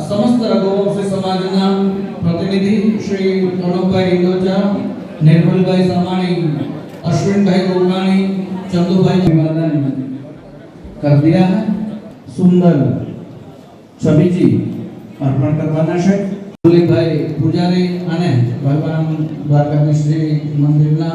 समस्त रघुवंशी समाजना प्रतिनिधि श्री प्रणव इंदोचा, निर्मल भाई समाणी, अश्विन भाई गोगाणी, चंदू भाई अभिवादन कर दिया है। सुंदर छवि जी अर्पण करवाना है। भाई पुजारी अने भगवान द्वारकाधीश जी मंदिरना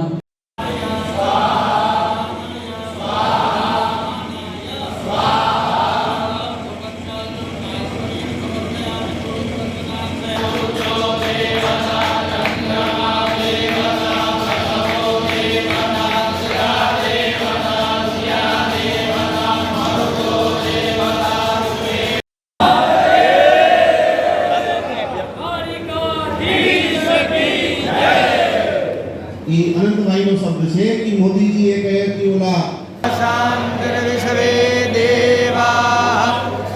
अनंत भाई नो शब्द है कि मोदी जी ये कहे कि ओला शांतिर विश्वे देवा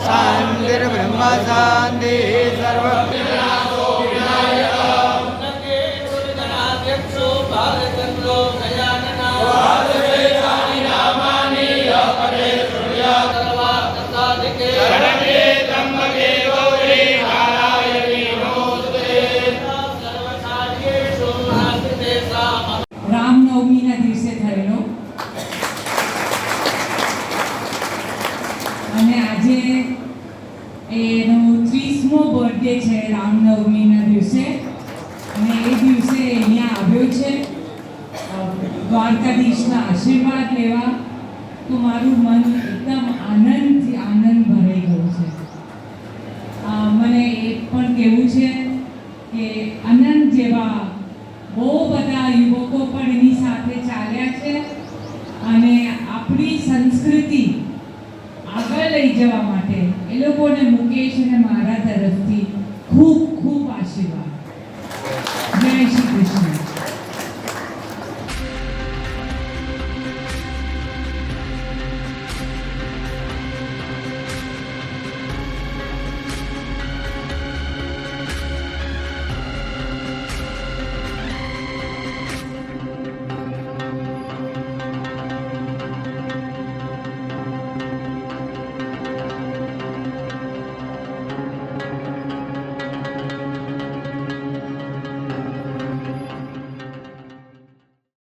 शांतिर ब्रह्म शांति सर्व રામનવમીના દિવસે થયેલો અને આજે એનો 30મો બર્થડે છે રામનવમીના દિવસે અને એ દિવસે અહીંયા આવ્યો છે દ્વારકાધીશના આશીર્વાદ લેવા તો મારું મન એકદમ આનંદથી આનંદ ભરાઈ ગયું છે। મને એ પણ કહેવું છે કે આનંદ જેવા બહુ બધા યુવકો પણ એની સાથે ચાલ્યા છે અને આપણી સંસ્કૃતિ આગળ લઈ જવા માટે એ લોકોને મુકેશ અને મારા તરફથી ખૂબ ખૂબ આશીર્વાદ। જય શ્રી કૃષ્ણ।